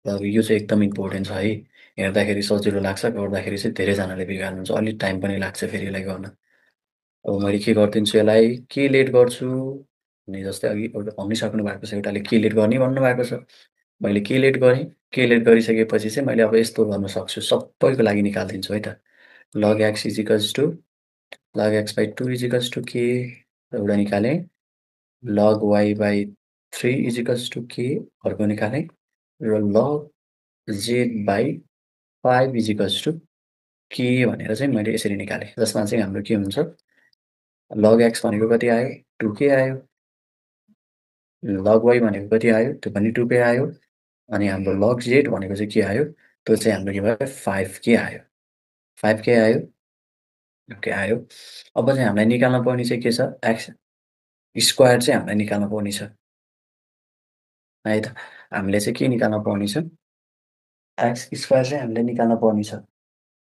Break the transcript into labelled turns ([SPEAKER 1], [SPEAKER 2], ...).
[SPEAKER 1] अब यो चाहिँ एकदम इम्पोर्टेन्ट छ है। हेर्दाखेरि सजिलो लाग्छ, गर्दाखेरि चाहिँ धेरैजनाले बिगार्नुहुन्छ। अलिक टाइम पनि लाग्छ फेरि यसलाई गर्न। अब मैले के गरिदिन्छु यसलाई, के लेट गर्छु भने जस्तै अघि एउटा भनिसक्नु भएको छ, एउटाले के लेट गर्ने भन्नुभएको छ। मैले के लेट गरेँ, के लेट गरिसकेपछि चाहिँ मैले अब यस्तो गर्न सक्छु, सबैको लागि निकालिदिन्छु है त। log x is equals to log x by 2 is equals to के एउटा निकालेँ, log y by 3 is equals to के अर्को निकालेँ र log z by 5 is equals to के भनेर चाहिँ मैले यसरी निकालेँ। जसमा चाहिँ हाम्रो के हुन्छ, log x भनेको कति आयो 2k आयो, log y भनेको कति आयो त्यो पनि 2k आयो, अनि हाम्रो log z भनेको चाहिँ के आयो, त्यो चाहिँ हाम्रो के भयो 5k आयो। 5k आयो, ओके आयो। अब चाहिँ हामीलाई निकाल्न पर्ने चाहिँ के छ, x स्क्वायर चाहिँ हामीलाई निकाल्न पर्ने छ है त। हामीले चाहिँ के निकाल्न पर्ने छ, x स्क्वायर चाहिँ हामीले निकाल्न पर्ने छ।